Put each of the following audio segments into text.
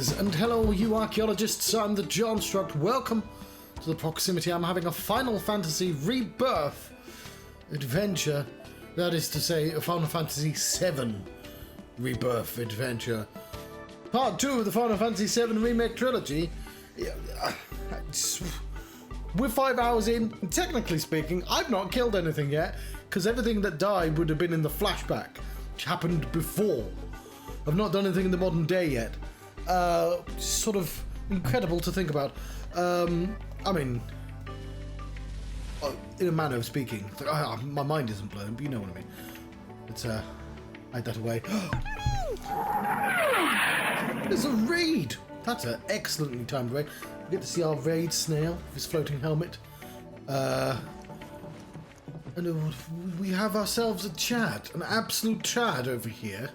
players, and hello you archaeologists, I'm the Johnstruct. Welcome to the proximity. I'm having a Final Fantasy Rebirth adventure. That is to say, a Final Fantasy VII Rebirth adventure. Part 2 of the Final Fantasy VII Remake Trilogy. We're 5 hours in, and technically speaking, I've not killed anything yet, because everything that died would have been in the flashback, which happened before. I've not done anything in the modern day yet. Sort of incredible to think about. I mean, in a manner of speaking. My mind isn't blown, but you know what I mean. Let's hide that away. There's a raid! That's an excellently timed raid. We get to see our raid snail with his floating helmet. And we have ourselves a Chad, an absolute Chad over here.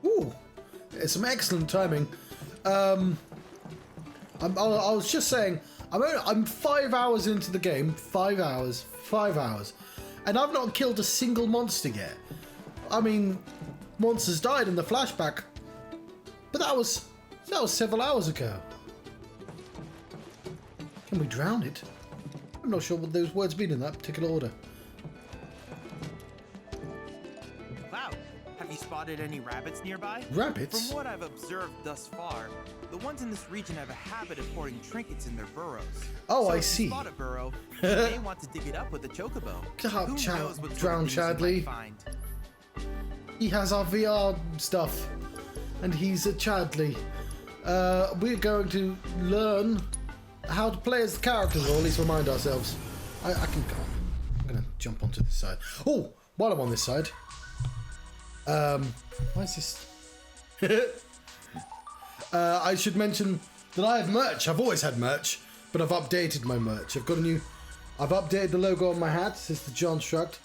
Ooh, it's some excellent timing. I was just saying, I'm 5 hours into the game. 5 hours, and I've not killed a single monster yet. I mean, monsters died in the flashback, but that was several hours ago. Can we drown it? I'm not sure what those words mean in that particular order. Wow, have you spotted any rabbits nearby? Rabbits? From what I've observed thus far, the ones in this region have a habit of hoarding trinkets in their burrows. Oh, so I if see. You spot a burrow, you may want to dig it up with a chocobo. Who knows what Drown Chadley. He has our VR stuff, and he's a Chadley. We're going to learn how to play as the characters, or at least remind ourselves. I can go. I'm going to jump onto this side. Oh, while I'm on this side. Why is this? I should mention that I have merch. I've always had merch, but I've updated my merch. I've updated the logo on my hat. It says the Johnstruct.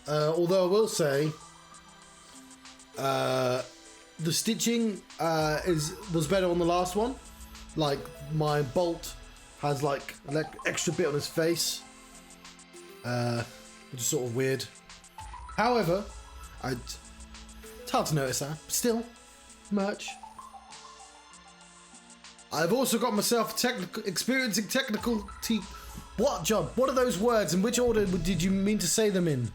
Although I will say, the stitching was better on the last one. Like, my bolt has like an extra bit on his face, which is sort of weird. However, it's hard to notice that. Still, merch. I've also got myself experiencing technical What, John? What are those words? In which order did you mean to say them in?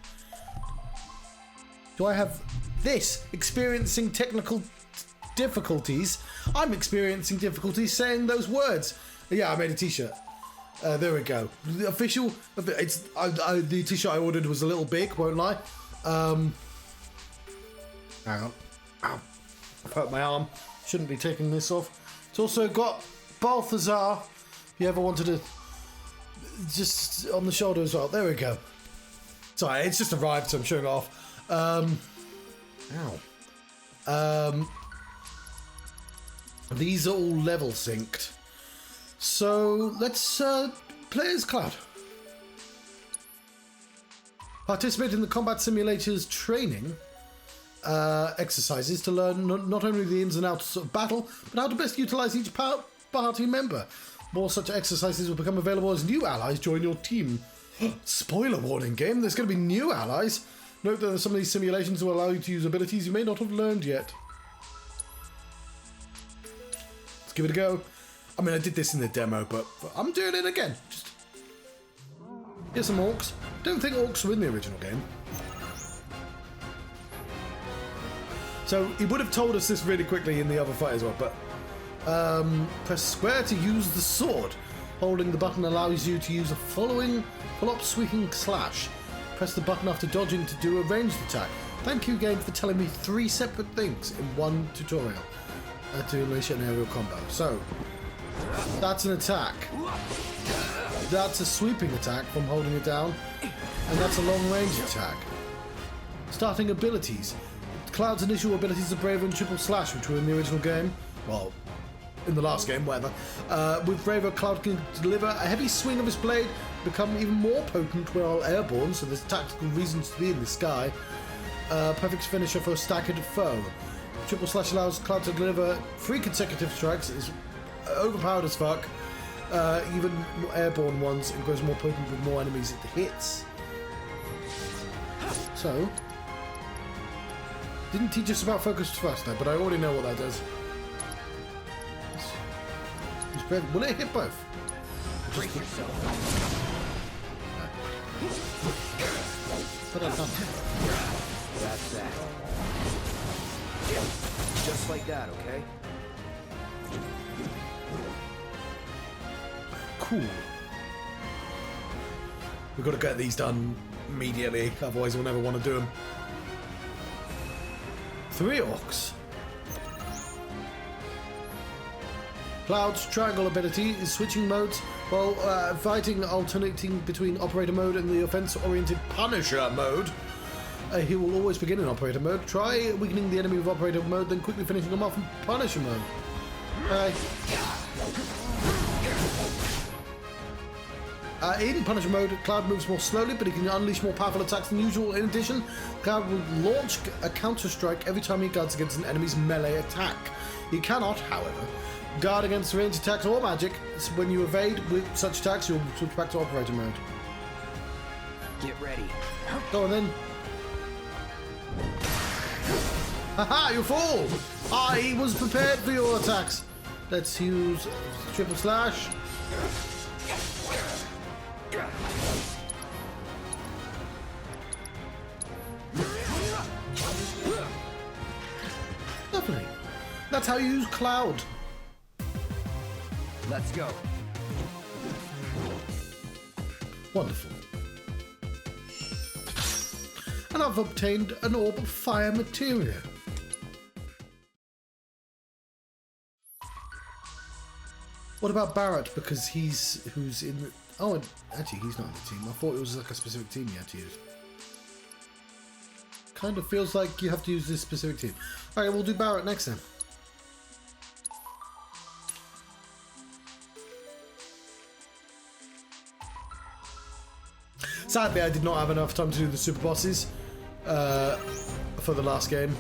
Do I have this? Experiencing technical difficulties. I'm experiencing difficulties saying those words. Yeah, I made a t-shirt. There we go. The official. The t-shirt I ordered was a little big, won't lie. Hang on. Ow. I've hurt my arm. Shouldn't be taking this off. It's also got Balthazar, if you ever wanted to, just on the shoulder as well. There we go. Sorry, it's just arrived, so I'm showing it off. These are all level synced. So let's play as Cloud. Participate in the combat simulator's training exercises to learn not only the ins and outs of battle, but how to best utilize each party member. More such exercises will become available as new allies join your team. Spoiler warning, game. There's going to be new allies. Note that some of these simulations will allow you to use abilities you may not have learned yet. Let's give it a go. I mean, I did this in the demo, but I'm doing it again. Just here's some orcs. Don't think orcs were in the original game. So he would have told us this really quickly in the other fight as well, but press square to use the sword. Holding the button allows you to use a follow-up sweeping slash. Press the button after dodging to do a ranged attack. Thank you, game, for telling me 3 separate things in one tutorial to initiate an aerial combo. So, that's an attack. That's a sweeping attack from holding it down, and that's a long-range attack. Starting abilities. Cloud's initial abilities are Braver and Triple Slash, which were in the original game. Well, in the last game, whatever. With Braver, Cloud can deliver a heavy swing of his blade, become even more potent while airborne, so there's tactical reasons to be in the sky. Perfect finisher for a staggered foe. Triple Slash allows Cloud to deliver 3 consecutive strikes. It's overpowered as fuck. Even airborne ones, and grows more potent with more enemies it hits. So, Didn't teach us about focused thruster, but I already know what that does. Will it hit both? Brace yourself. But I've done. That's that. Just like that, okay? Cool. We've got to get these done immediately, otherwise we'll never want to do them. 3 orcs. Cloud's triangle ability is switching modes while fighting, alternating between operator mode and the offense-oriented Punisher mode. He will always begin in operator mode. Try weakening the enemy with operator mode, then quickly finishing them off in Punisher mode. In Punisher mode, Cloud moves more slowly, but he can unleash more powerful attacks than usual. In addition, Cloud will launch a counter-strike every time he guards against an enemy's melee attack. He cannot, however, guard against ranged attacks or magic. So when you evade with such attacks, you'll switch back to operator mode. Get ready. Go on then. Haha, you fool! I was prepared for your attacks. Let's use triple slash. Lovely. That's how you use Cloud. Let's go. Wonderful. And I've obtained an orb of fire materia. What about Barrett? Because who's in the... Oh, actually, he's not in the team. I thought it was like a specific team you had to use. Kind of feels like you have to use this specific team. Alright, we'll do Barrett next then. Sadly, I did not have enough time to do the super bosses for the last game.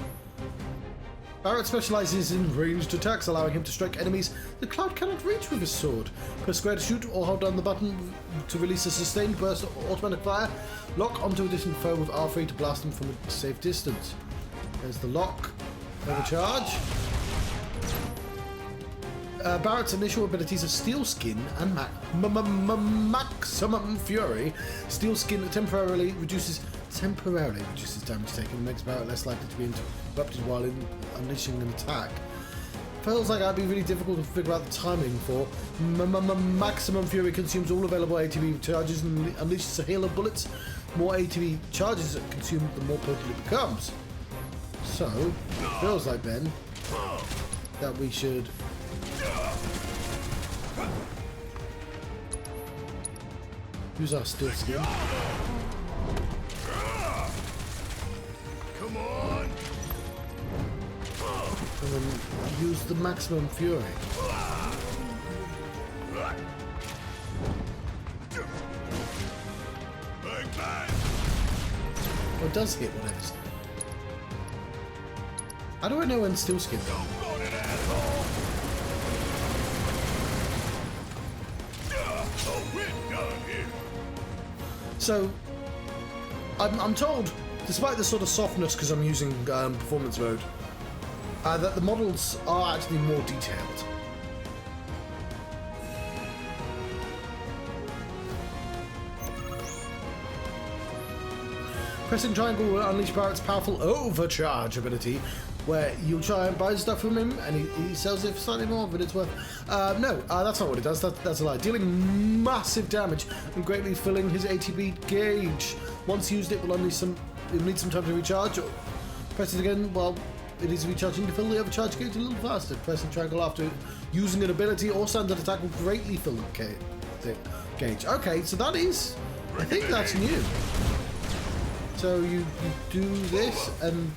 Barrett specializes in ranged attacks, allowing him to strike enemies the Cloud cannot reach with his sword. Press square to shoot or hold down the button to release a sustained burst of automatic fire. Lock onto a distant foe with R3 to blast them from a safe distance. There's the lock. Overcharge. Barrett's initial abilities are Steel Skin and Maximum Fury. Steel Skin temporarily reduces damage taken and makes Barrett less likely to be interrupted while unleashing an attack. Feels like that'd be really difficult to figure out the timing for. Maximum Fury consumes all available ATB charges and unleashes a hail of bullets. More ATB charges are consumed, the more potent it becomes. So, feels like then that we should use our Steel Skin. Come on! And then use the Maximum Fury. Oh, it does hit whatever. How do I know when Steel Skin goes? So, I'm told, despite the sort of softness because I'm using performance mode, that the models are actually more detailed. Pressing triangle will unleash Barrett's powerful overcharge ability, where you'll try and buy stuff from him and he sells it for slightly more than it's worth. No, that's not what it does. That's a lie. Dealing massive damage and greatly filling his ATB gauge. Once used, it will unleash some. It'll need some time to recharge. Press it again while it is recharging to fill the overcharge gauge a little faster. Pressing triangle after using an ability or standard attack will greatly fill the gauge. Okay, so that is. I think that's new. So you do this and.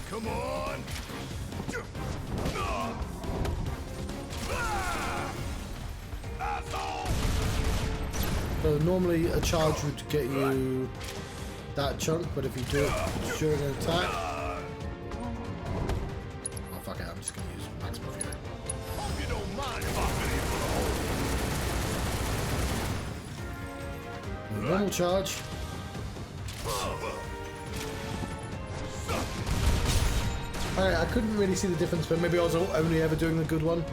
Come on! So normally a charge would get you that chunk, but if you do it during an attack... Oh fuck it, I'm just going to use Maximum Fury. Hope you don't mind if I Normal charge. Alright, I couldn't really see the difference, but maybe I was only ever doing the good one.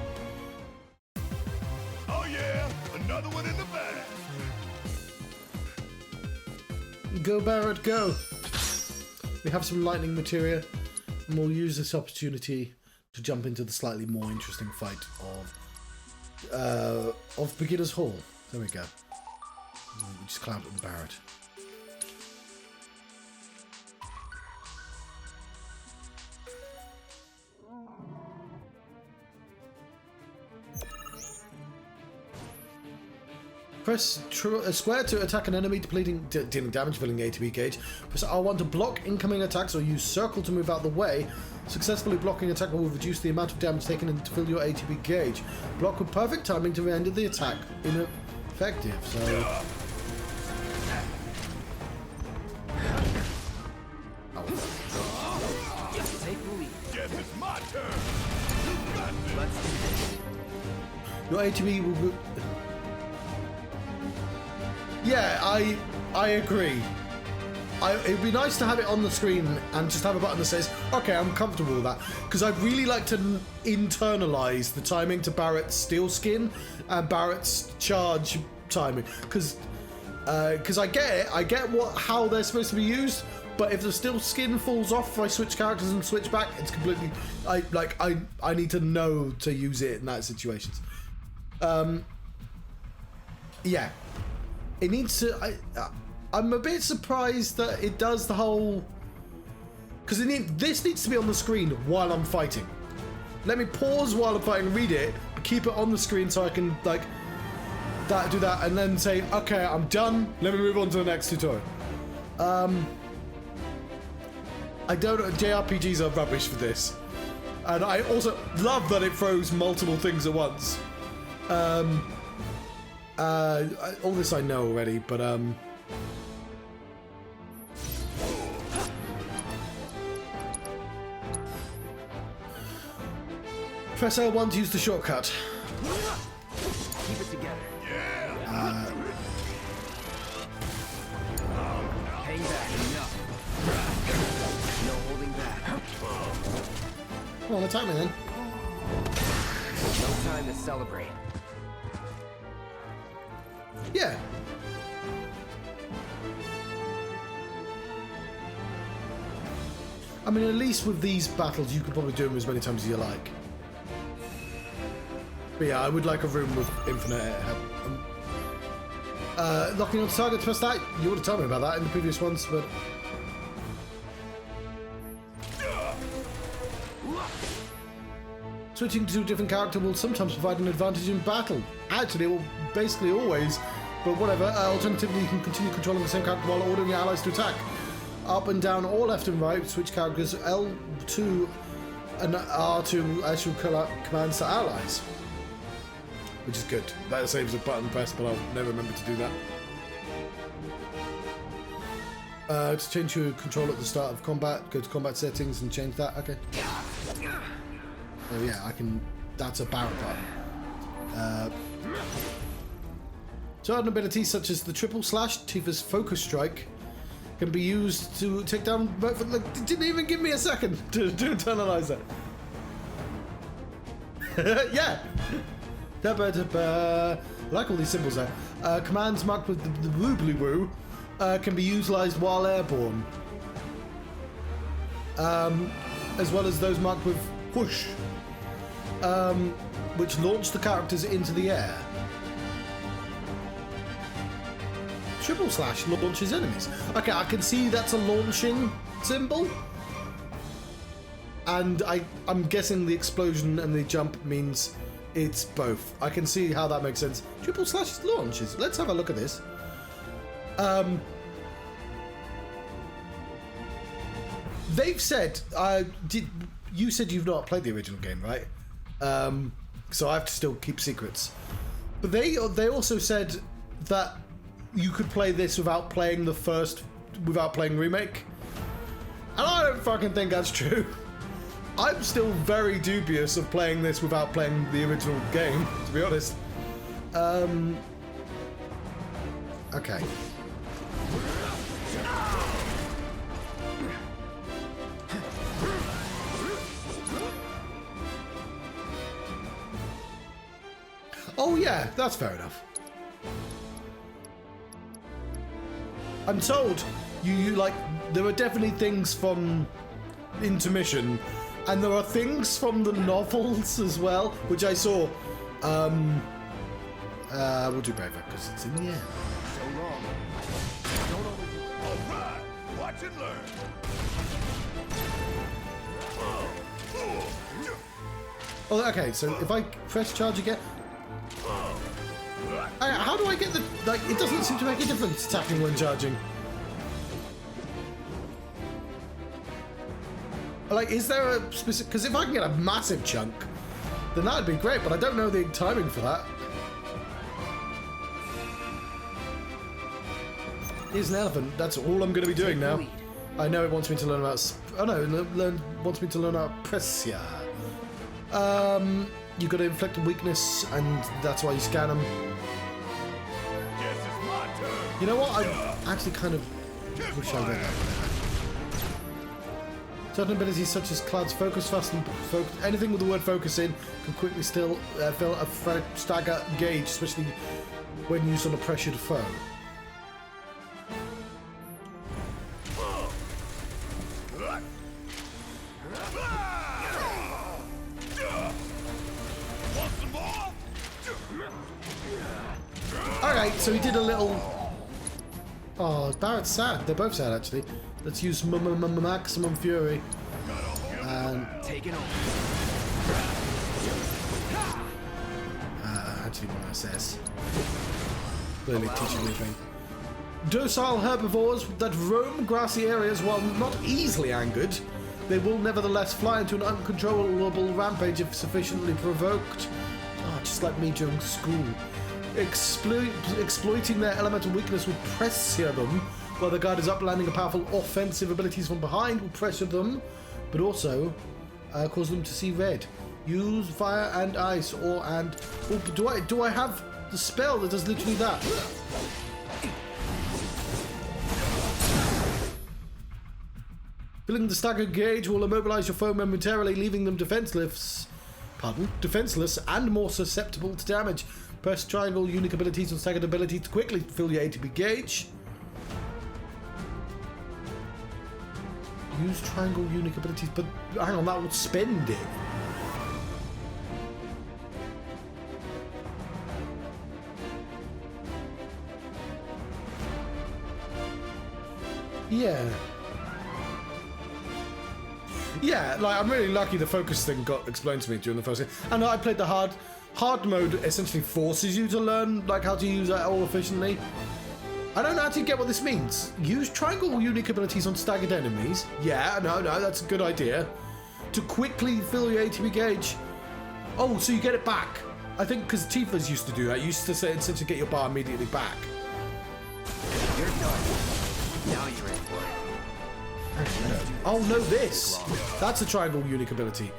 Oh yeah, another one in the bag. Go Barrett, go! We have some lightning materia, and we'll use this opportunity to jump into the slightly more interesting fight of Beginner's Hall. There we go. We just Cloud and Barrett. Press square to attack an enemy, dealing damage, filling the ATB gauge. Press R1 to block incoming attacks, or use circle to move out the way. Successfully blocking attack will reduce the amount of damage taken and to fill your ATB gauge. Block with perfect timing to render the attack ineffective. So. Take the lead. Guess it's my turn. You got this. Let's do this. Your ATB will. Yeah, I agree. It'd be nice to have it on the screen and just have a button that says, okay, I'm comfortable with that. Because I'd really like to internalize the timing to Barrett's steel skin and Barrett's charge timing. Because I get it, I get how they're supposed to be used, but if the steel skin falls off if I switch characters and switch back, it's completely... I need to know to use it in that situations. Yeah. It needs to... I'm a bit surprised that it does the whole... Because this needs to be on the screen while I'm fighting. Let me pause while I'm fighting, read it, but keep it on the screen so I can, like, do that, and then say, okay, I'm done, let me move on to the next tutorial. I don't know, JRPGs are rubbish for this. And I also love that it throws multiple things at once. All this I know already, but press L1 to use the shortcut. Keep it together. Hang back, enough. No holding back. Come on, attack me then. No time to celebrate. Yeah. I mean, at least with these battles, you could probably do them as many times as you like. But yeah, I would like a room with infinite help. Locking on target, press that. You would have told me about that in the previous ones, but... Switching to a different character will sometimes provide an advantage in battle. Actually, it will basically always, but whatever. Alternatively, you can continue controlling the same character while ordering your allies to attack. Up and down or left and right, switch characters. L2 and R2 actual commands to allies. Which is good. That saves a button press, but I'll never remember to do that. To change your control at the start of combat, go to combat settings and change that. Okay. Oh yeah, I can... That's a Barrett button. Certain abilities such as the triple slash, Tifa's focus strike, can be used to take down... Look, it didn't even give me a second to internalize that. Yeah! I like all these symbols there. Commands marked with the woo can be utilized while airborne. As well as those marked with whoosh, which launch the characters into the air. Triple slash launches enemies. Okay, I can see that's a launching symbol. And I'm guessing the explosion and the jump means it's both. I can see how that makes sense. Triple slash launches. Let's have a look at this. They've said, you said you've not played the original game, right? So I have to still keep secrets. But they also said that you could play this without playing remake. And I don't fucking think that's true. I'm still very dubious of playing this without playing the original game, to be honest. Okay. Oh yeah, that's fair enough. I'm told you like there are definitely things from Intermission, and there are things from the novels as well, which I saw. We'll do braver because it's in the air. So long. Don't overdo it. All right, watch and learn. Oh, okay. So if I press charge again, how do I get the like? It doesn't seem to make a difference attacking when charging. Like, is there a specific? Because if I can get a massive chunk, then that'd be great. But I don't know the timing for that. Here's an elephant. That's all I'm going to be doing now. I know it wants me to learn about. Oh no, wants me to learn about Pressia. You got to inflict a weakness, and that's why you scan them. Guess it's my turn. You know what? I actually kind of wish I read that. Certain abilities such as Cloud's Focus, Fast, and anything with the word focus in can quickly still fill a stagger gauge, especially when used on a pressured foe. Alright, so he did a little... Oh, Barrett's sad. They're both sad, actually. Let's use Maximum Fury. And... Taking over. Actually, one SS. Clearly teaching me a thing. Docile herbivores that roam grassy areas while not easily angered, they will nevertheless fly into an uncontrollable rampage if sufficiently provoked. Oh, just like me during school. Exploiting their elemental weakness will pressure them, while the guard is up, landing a powerful offensive abilities from behind will pressure them, but also cause them to see red. Use fire and ice, or and oh, do I have the spell that does literally that? Filling the stagger gauge will immobilize your foe momentarily, leaving them defenseless and more susceptible to damage. Press triangle unique abilities and staggered ability to quickly fill your ATB gauge. Use triangle unique abilities, but hang on, that would spend it. Yeah. Yeah, like, I'm really lucky the focus thing got explained to me during the first game. And I played the hard mode essentially forces you to learn like how to use that all efficiently. I don't actually get what this means. Use triangle unique abilities on staggered enemies. Yeah, no, that's a good idea. To quickly fill your ATB gauge. Oh, so you get it back. I think because Tifa's used to do that. You used to say essentially get your bar immediately back. You're done. Now you're in for it. Oh no, this. That's a triangle unique ability.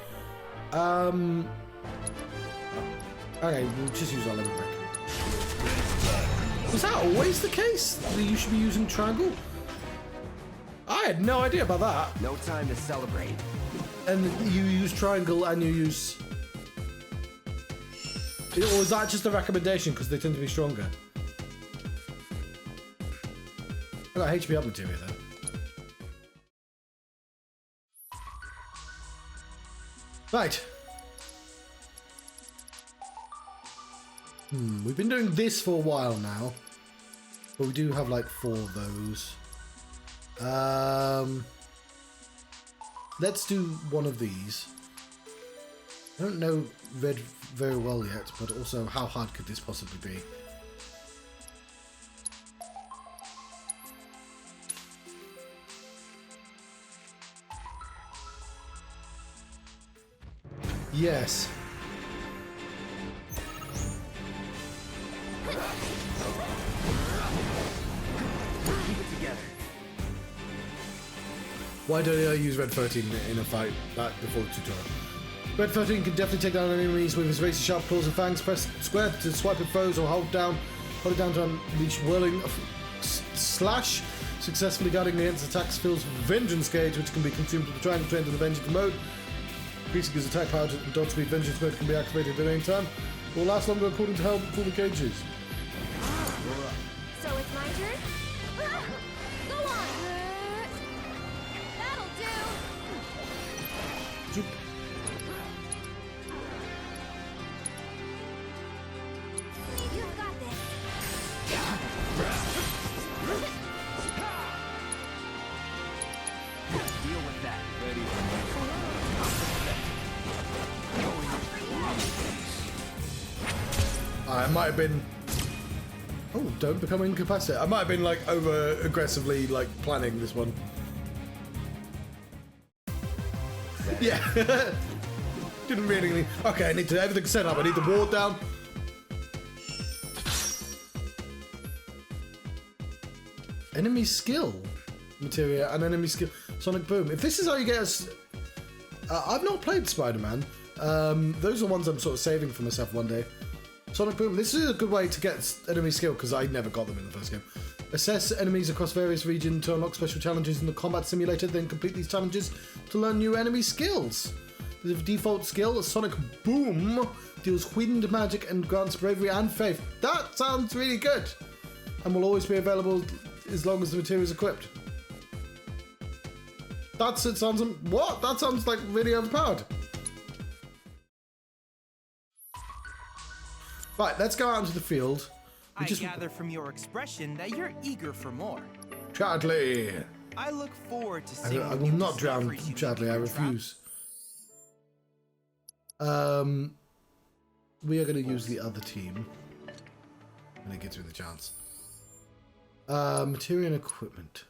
Okay, we'll just use our lemon brick. Was that always the case? That you should be using triangle? I had no idea about that. No time to celebrate. And you use triangle and you use... Or is that just a recommendation because they tend to be stronger? I got HP up material though. Right. We've been doing this for a while now, but we do have like 4 of those. Let's do one of these. I don't know red very well yet, but also how hard could this possibly be? Yes. Why don't I use Red 13 in a fight before the tutorial? Red 13 can definitely take down enemies with his razor sharp claws and fangs. Press square to swipe at foes or hold it down to unleash whirling Slash. Successfully guarding against attacks fills Vengeance Gauge, which can be consumed with the triangle trained in the Vengeance mode. Increasing his attack power and dodge speed, Vengeance mode can be activated at any time. Will last longer according to how full the gauge is. So it's my turn? Go on! That'll do! Zoop. You've got this. Deal with that. Ready I might have been... Oh, don't become incapacitated. I might have been, like, over-aggressively, like, planning this one. Yeah. Didn't really need... Okay, I need to... Everything's set up. I need the ward down. Enemy skill. Materia and enemy skill. Sonic Boom. If this is how you get us... I've not played Spider-Man. Those are ones I'm sort of saving for myself one day. Sonic Boom. This is a good way to get enemy skill because I never got them in the first game. Assess enemies across various regions to unlock special challenges in the combat simulator, then complete these challenges to learn new enemy skills. The default skill, Sonic Boom, deals wind magic and grants bravery and faith. That sounds really good. And will always be available as long as the material is equipped. It sounds... What? That sounds like really overpowered. Right, let's go out into the field. I gather from your expression that you're eager for more. Chadley! I look forward to seeing I will not drown Chadley, I refuse. We are going to use the other team. When it gives me the chance. Material and equipment.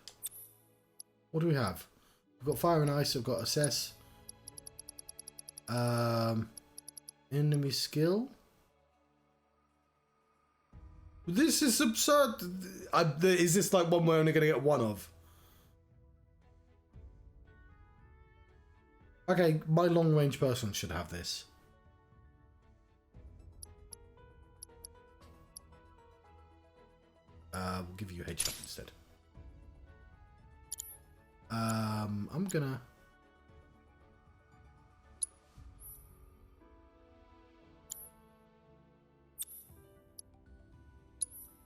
What do we have? We've got fire and ice, I've got assess. Enemy skill. This is absurd. Is this like one we're only going to get one of? Okay, my long range person should have this. We'll give you a headshot instead. I'm gonna...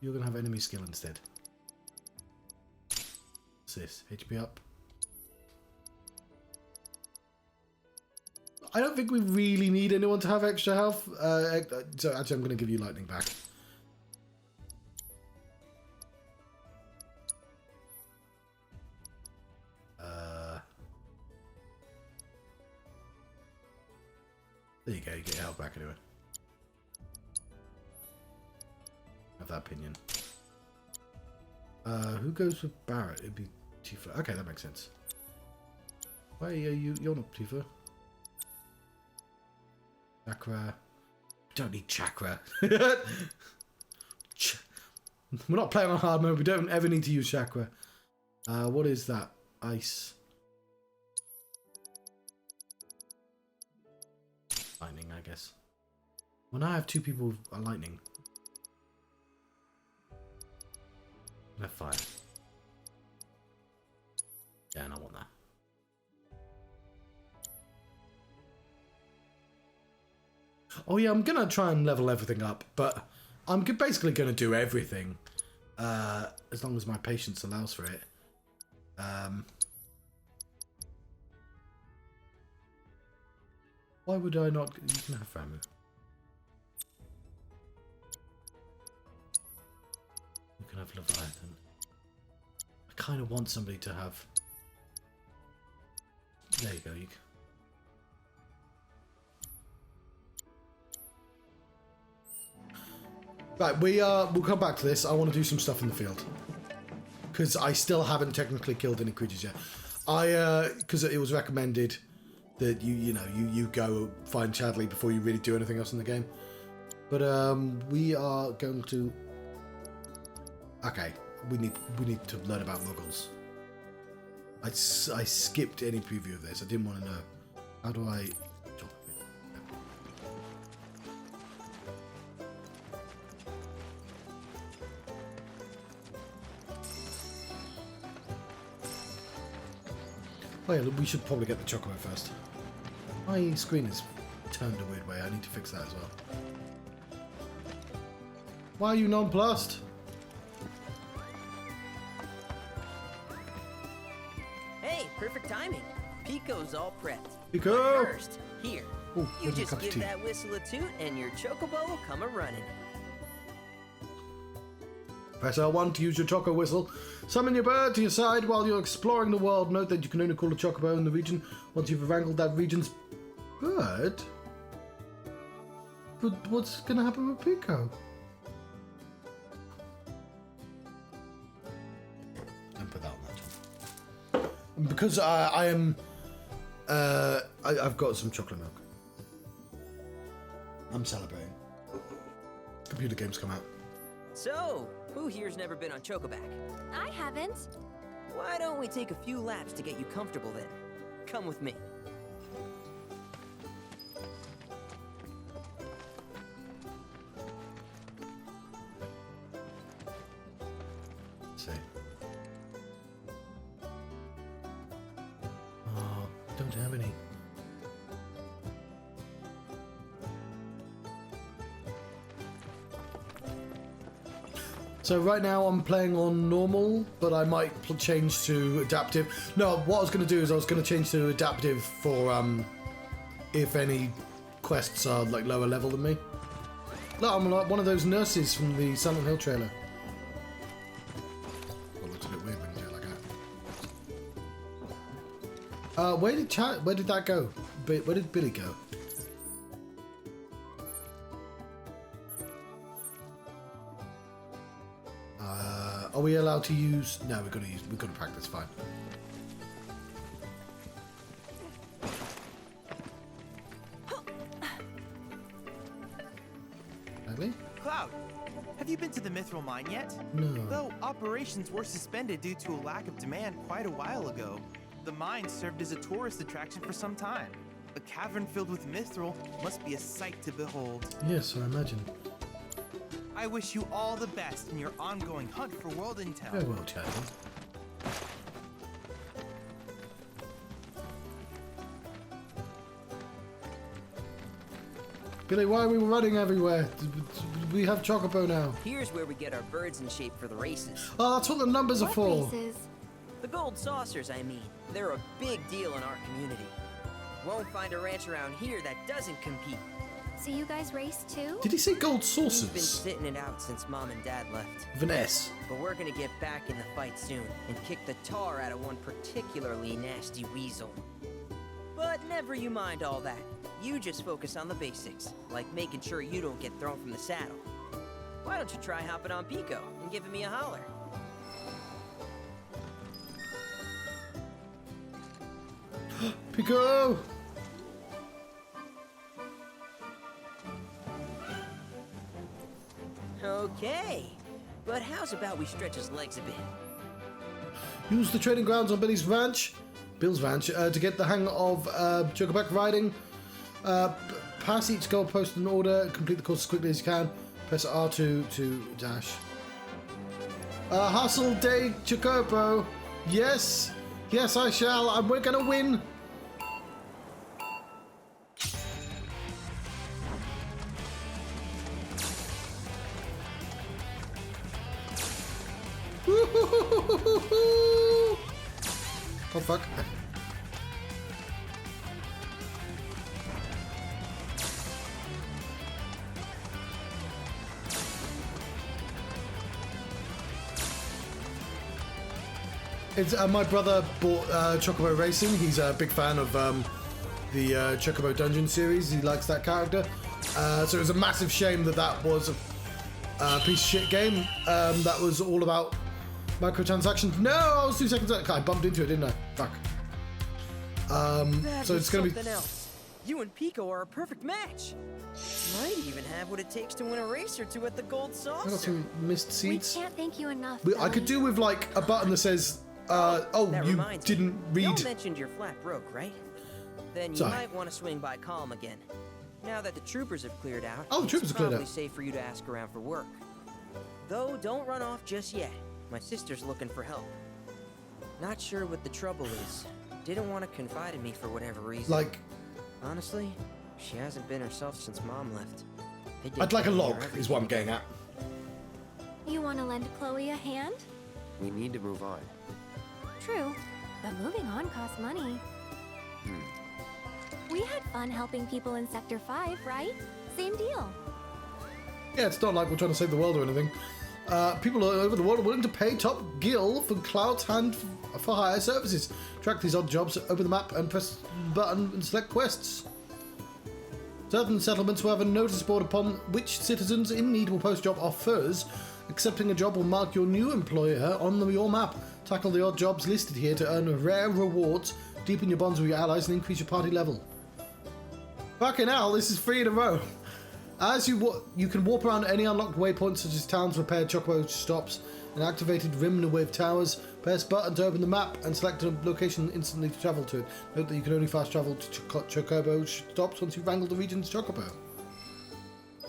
You're gonna have enemy skill instead. What's this? HP up. I don't think we really need anyone to have extra health. So actually, I'm gonna give you lightning back. There you go, you get your health back anyway. Have that opinion. Who goes with Barrett? It'd be Tifa. Okay, that makes sense. Why are you? You're not Tifa. Chakra. We don't need chakra. We're not playing on hard mode. We don't ever need to use chakra. What is that? Ice. Lightning, I guess. Well, now I have two people with lightning. I have fire. Yeah, and I want that. Oh yeah, I'm gonna try and level everything up, but I'm basically gonna do everything. As long as my patience allows for it. Why would I not? You can have Ramu. You can have Leviathan. I kind of want somebody to have. There you go. You can... Right, we'll come back to this. I want to do some stuff in the field because I still haven't technically killed any creatures yet. Because it was recommended that you go find Chadley before you really do anything else in the game. But we are going to. Okay, we need to learn about Muggles. I skipped any preview of this. I didn't want to know. How do I? Oh yeah, we should probably get the Chocobo first. My screen is turned a weird way. I need to fix that as well. Why are you nonplussed? Hey, perfect timing. Pico's all prepped. Pico! But first, here. Ooh, You here's a just cup of give tea. that whistle a toot and your Chocobo will come a-running. Press L1 to use your Choco Whistle. Summon your bird to your side while you're exploring the world. Note that you can only call a Chocobo in the region once you've wrangled that region's bird. But what's going to happen with Pico? Don't put that on that one. And because I've got some chocolate milk. I'm celebrating. Computer games come out. So, who here's never been on Chocoback? I haven't. Why don't we take a few laps to get you comfortable then? Come with me. Let's see. Oh, don't have any. So right now I'm playing on normal, but I might change to adaptive. No, what I was going to do is I was going to change to adaptive for if any quests are like lower level than me. Look, I'm like one of those nurses from the Silent Hill trailer. Well, it looks a bit weird when you do it like that. Where did that go? Where did Billy go? Are we allowed to use? No, we've got to practice. Fine. Really? Cloud, have you been to the Mithril mine yet? No. Though operations were suspended due to a lack of demand quite a while ago, the mine served as a tourist attraction for some time. A cavern filled with Mithril must be a sight to behold. Yes, I imagine. I wish you all the best in your ongoing hunt for world intel. Very well, Chadley. Billy, why are we running everywhere? We have Chocobo now. Here's where we get our birds in shape for the races. Oh, that's what the numbers are What for. races? The gold saucers, I mean. They're a big deal in our community. Won't find a ranch around here that doesn't compete. So you guys race too? Did he say gold We've been saucers? sitting it out since Mom and Dad left. With an S. But we're gonna get back in the fight soon and kick the tar out of one particularly nasty weasel. But never you mind all that. You just focus on the basics, like making sure you don't get thrown from the saddle. Why don't you try hopping on Pico and giving me a holler? Pico! Okay, but how's about we stretch his legs a bit? Use the training grounds on Bill's ranch to get the hang of Chocoback riding. Pass each goal post in order. Complete the course as quickly as you can. Press R2 to dash. Hustle day, Chocobo. Yes, yes, I shall. And we're gonna win. Oh fuck. It's my brother bought Chocobo Racing. He's a big fan of the Chocobo Dungeon series. He likes that character. So it was a massive shame that was a piece of shit game that was all about microtransactions. No, I was 2 seconds out. I bumped into it, didn't I? Fuck. That So was it's gonna be. something else. You and Pico are a perfect match. Might even have what it takes to win a race or two at the Gold I got Saucer. some missed We seeds. can't thank you enough. I could Billy. do with like a button that says, "Oh, That you reminds me. didn't read." Y'all mentioned you're flat broke, right? Then you Sorry. might want to swing by Calm again. Now that the troopers have cleared out, Oh, the troopers it's have cleared probably out. safe for you to ask around for work. Though don't run off just yet. My sister's looking for help. Not sure what the trouble is, didn't want to confide in me for whatever reason. Like, Honestly, she hasn't been herself since Mom left. I'd like a log, is what I'm getting at. You want to lend Chloe a hand? We need to move on. True, but moving on costs money. We had fun helping people in Sector 5, right? Same deal. Yeah, it's not like we're trying to save the world or anything. People all over the world are willing to pay top gill for clout and for hire services. Track these odd jobs, open the map and press the button and select quests. Certain settlements will have a notice board upon which citizens in need will post job offers. Accepting a job will mark your new employer on your map. Tackle the odd jobs listed here to earn rare rewards, deepen your bonds with your allies and increase your party level. Fucking hell, this is 3 in a row. As you can warp around any unlocked waypoints such as towns, repaired chocobo stops, and activated rim wave towers. Press button to open the map and select a location instantly to travel to it. Note that you can only fast travel to chocobo stops once you've wrangled the region's chocobo.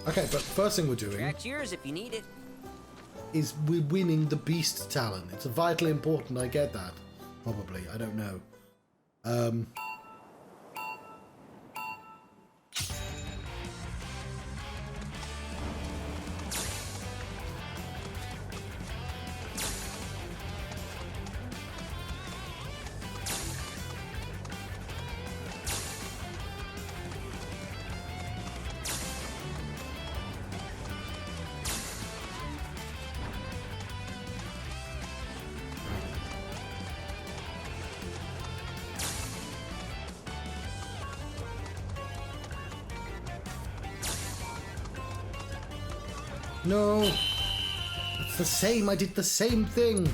Okay, but first thing we're doing Track's yours if you need it. is we're winning the beast talent. It's vitally important, I get that. Probably, I don't know. No, it's the same. I did the same thing.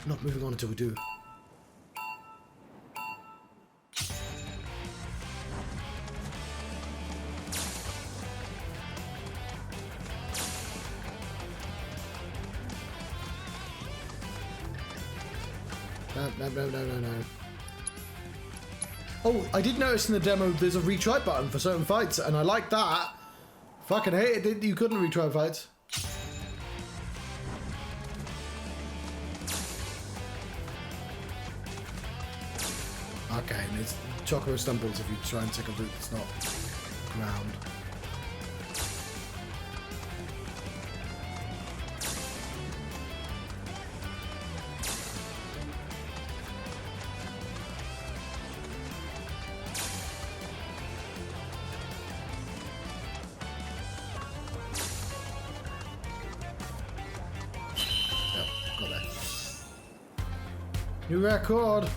Not moving on until we do. No. Oh, I did notice in the demo there's a retry button for certain fights, and I like that. Fucking hate it, you couldn't retry fights. Okay, and it's Chocobo stumbles if you try and take a route that's not ground. New record.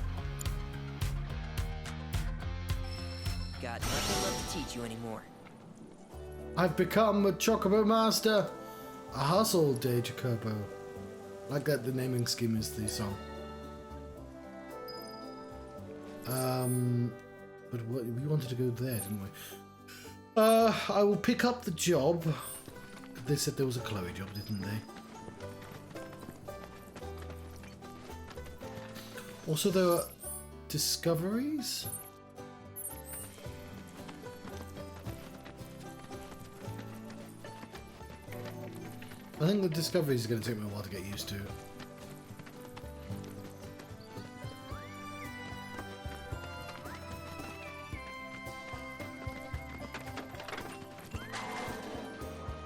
Got nothing left to teach you anymore. I've become a Chocobo master. A hustle day, Chocobo. Like that, the naming scheme is the song. But what, we wanted to go there, didn't we? I will pick up the job. They said there was a Chloe job, didn't they? Also, there are discoveries. I think the discoveries are going to take me a while to get used to.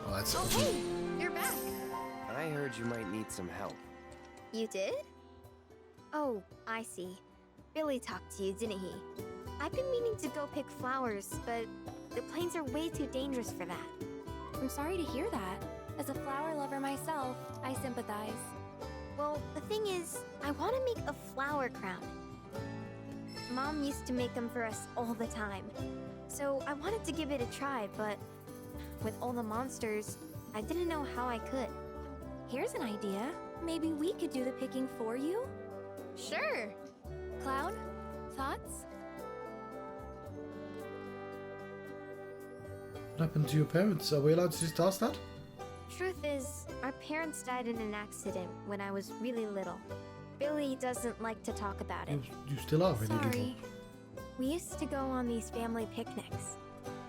Oh, that's Oh, hey, you're back. I heard you might need some help. You did? Oh, I see. Billy talked to you, didn't he? I've been meaning to go pick flowers, but the plains are way too dangerous for that. I'm sorry to hear that. As a flower lover myself, I sympathize. Well, the thing is, I want to make a flower crown. Mom used to make them for us all the time. So I wanted to give it a try, but with all the monsters, I didn't know how I could. Here's an idea. Maybe we could do the picking for you? Sure. Cloud, thoughts? What happened to your parents? Are we allowed to just ask that? Truth is, our parents died in an accident when I was really little. Billy doesn't like to talk about it. You still are really little. Sorry. We used to go on these family picnics.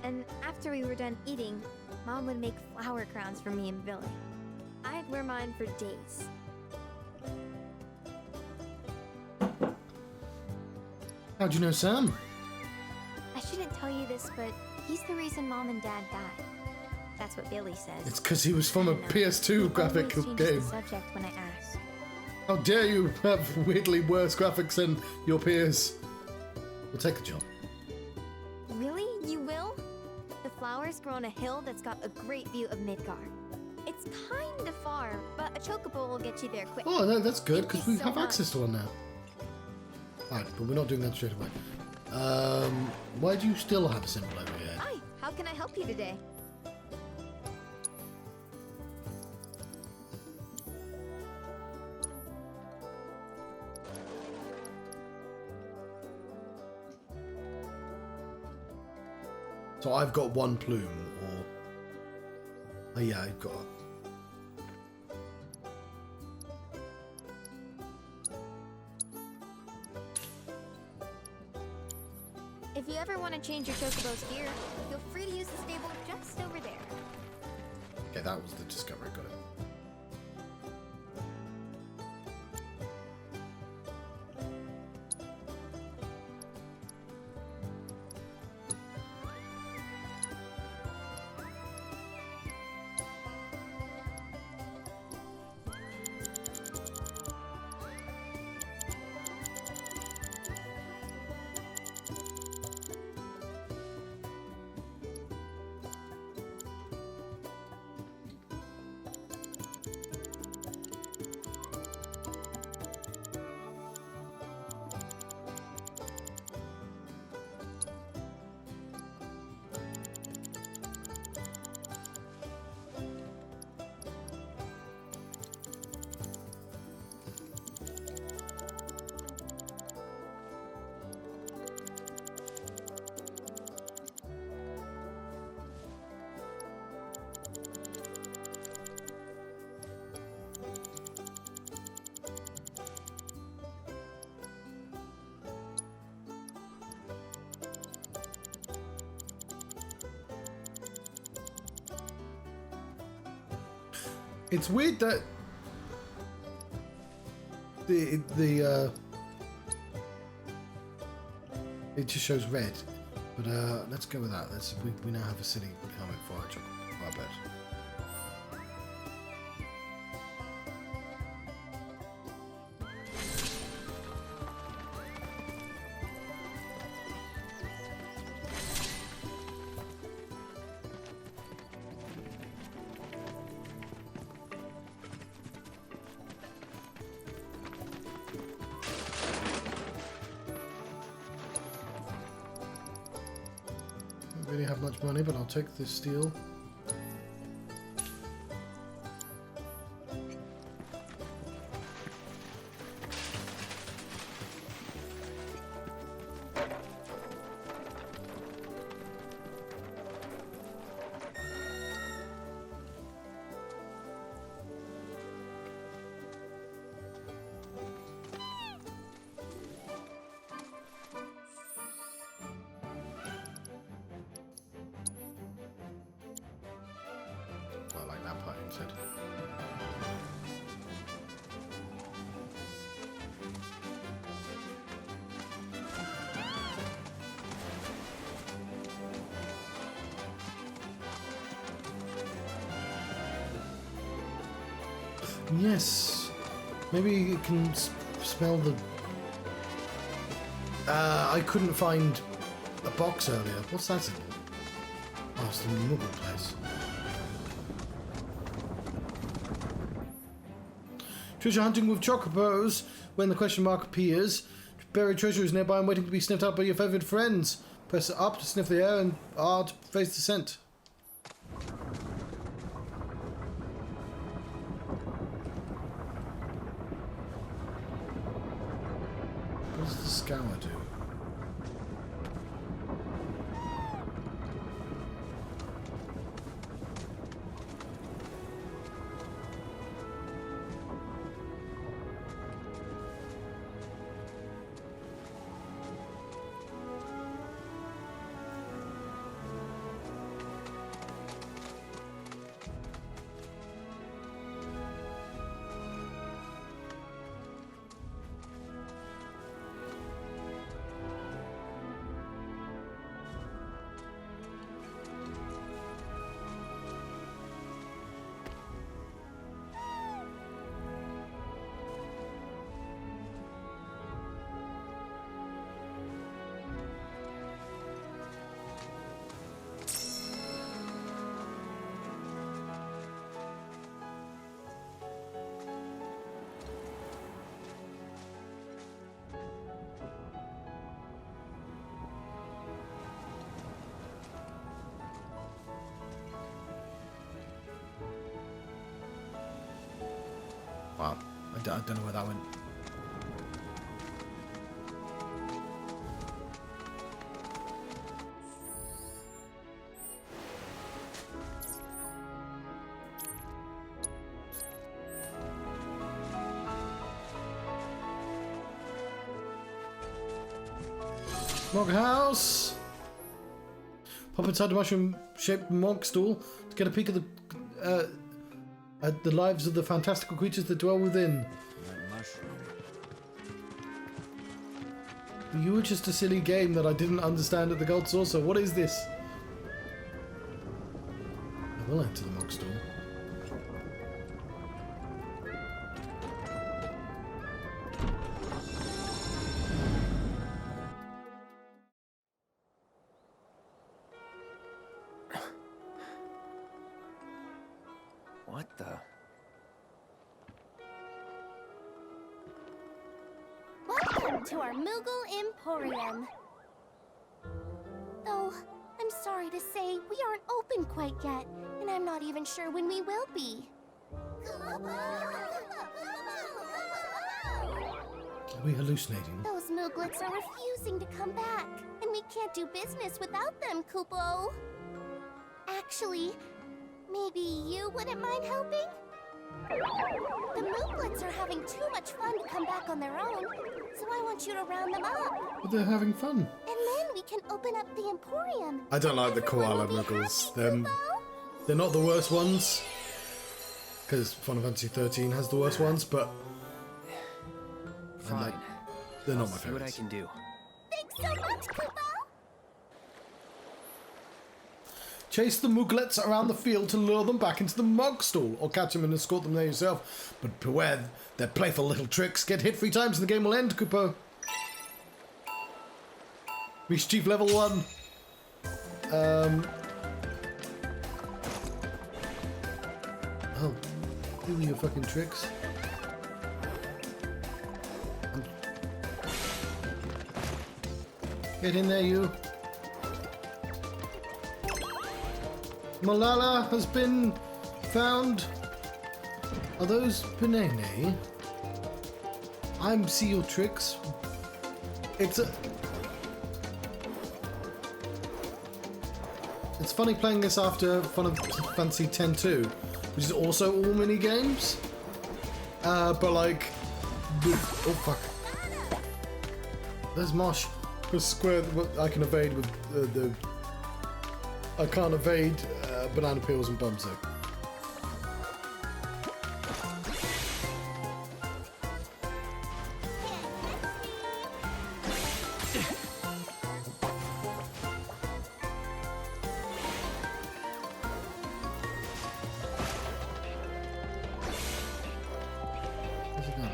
And after we were done eating, Mom would make flower crowns for me and Billy. I'd wear mine for days. How'd you know Sam? I shouldn't tell you this, but he's the reason Mom and Dad died. That's what Billy says. It's because he was from a I don't know. PS2 He graphic always changes game. the subject when I ask. How dare you have weirdly worse graphics than your peers? We'll take the job. Really? You will? The flowers grow on a hill that's got a great view of Midgar. It's kind of far, but a chocobo will get you there quick. Oh, that's good, because we Thank you have so access to one now. Fine, but we're not doing that straight away. Why do you still have a symbol over here? Hi, how can I help you today? So I've got one plume, or... Oh yeah, I've got... If you ever want to change your chocobo's gear, feel free to use the stable just over there. Okay, that was the discovery, got it. It's weird that it just shows red, but let's go with that. We now have a city helmet for our bed. Really have much money, but I'll take this steel. I like that part instead. Yes, maybe it can smell the. I couldn't find a box earlier. What's that in? Oh, it's the removal place. Treasure hunting with Chocobos. When the question mark appears, buried treasure is nearby and waiting to be sniffed out by your favourite friends. Press up to sniff the air and R to face the scent. What does the scour do? Wow, I don't know where that went. Mog house. Pop inside the mushroom-shaped mog stool to get a peek at the lives of the fantastical creatures that dwell within. That mushroom. You were just a silly game that I didn't understand at the Gold Saucer. What is this? I will enter the mog stool. What the? Welcome to our Moogle Emporium. Though, I'm sorry to say, we aren't open quite yet, and I'm not even sure when we will be. Are we hallucinating? Those Mooglets are refusing to come back, and we can't do business without them, Kupo. Actually, maybe you wouldn't mind helping? The Mooglets are having too much fun to come back on their own, so I want you to round them up. But they're having fun. And then we can open up the Emporium. I don't like the Everyone koala will be Muggles. happy, Kupo. They're not the worst ones. Because Final Fantasy 13 has the worst ones, but Fine. they're not I'll my see what I favorites. can do. Thanks so much, Kupo. Chase the Mooglets around the field to lure them back into the mug stall, or catch them and escort them there yourself. But beware, their playful little tricks. Get hit 3 times and the game will end, Kupo. Mischief level 1. Oh, do your fucking tricks. Get in there, you. Malala has been found. Are those Penene? I see your tricks. It's funny playing this after Final Fantasy X-2, which is also all mini games. But like, oh fuck. There's Mosh. With square, I can evade with the. I can't evade banana peels and bums though. Where's he gone?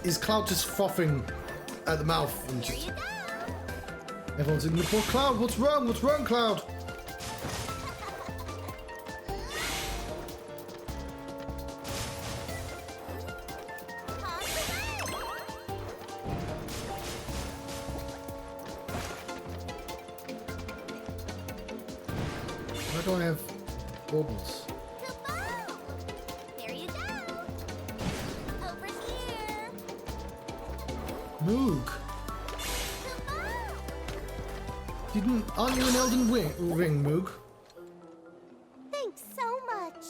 Is Cloud just frothing at the mouth and just... Everyone's in the poor Cloud, what's wrong? What's wrong, Cloud? Why do I have baubles? There you go. Over here. Moog! Aren't you an Elden Ring, Moog? Thanks so much.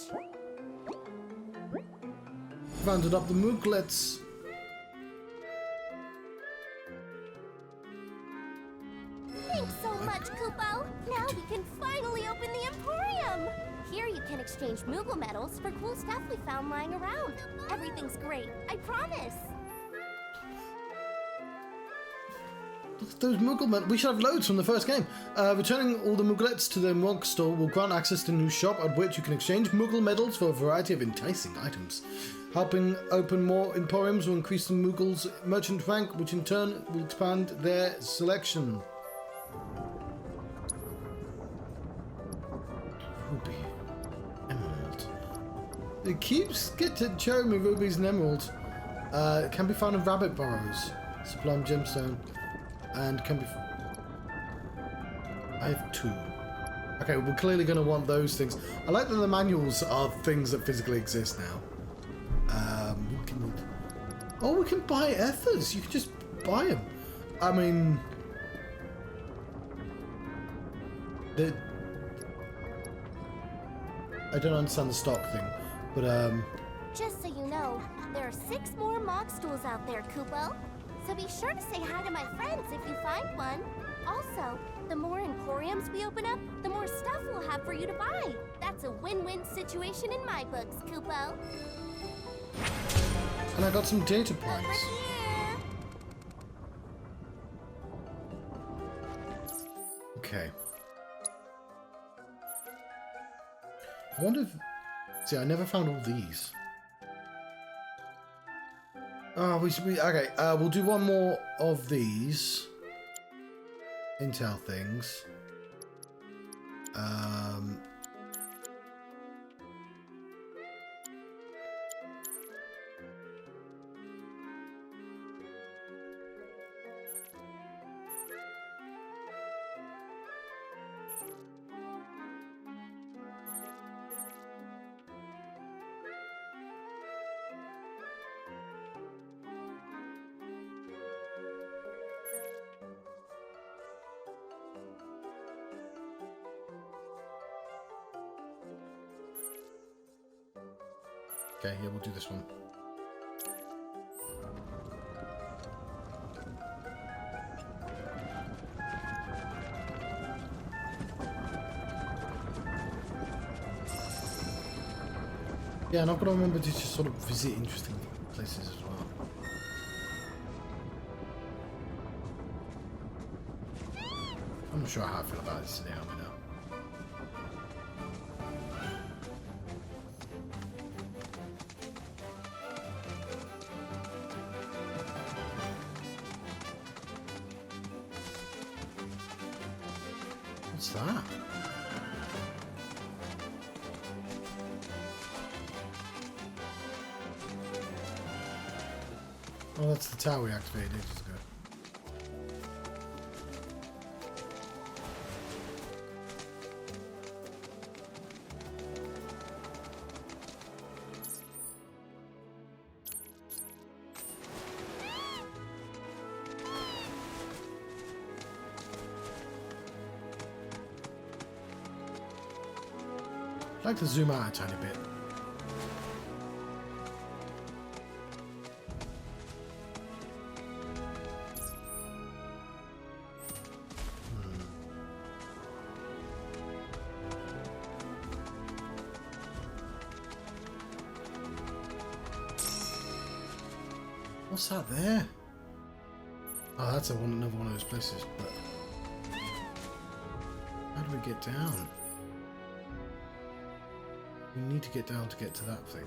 Rounded up the Mooglets. Thanks so much, Kupo. Now we can finally open the Emporium. Here you can exchange Moogle medals for cool stuff we found lying around. Everything's great, I promise. Look at those Moogle medals. We should have loads from the first game. Returning all the Mooglets to their Mog store will grant access to a new shop at which you can exchange Moogle medals for a variety of enticing items. Helping open more Emporiums will increase the Moogles' merchant rank, which in turn will expand their selection. Ruby. Emerald. It keeps getting showing me rubies and emeralds. It can be found in rabbit burrows. Sublime gemstone. And can be... I have 2. Okay, we're clearly going to want those things. I like that the manuals are things that physically exist now. We can buy ethers. You can just buy them. I mean... I don't understand the stock thing, but Just so you know, there are 6 more Mog stools out there, Kupo. So be sure to say hi to my friends if you find one. Also, the more emporiums we open up, the more stuff we'll have for you to buy. That's a win-win situation in my books, Kupo. and I got some data Over points. here. Okay. I wonder if... See, I never found all these. Oh, okay, we'll do one more of these. Intel things. Okay, yeah, we'll do this one. Yeah, and I've got to remember to just sort of visit interesting places as well. I'm not sure how I feel about this now, you know. What's that? Oh, that's the tower we activated ages ago. I'd like to zoom out a tiny bit. What's that there? Oh, that's another one of those places, but... How do we get down? We need to get down to get to that thing.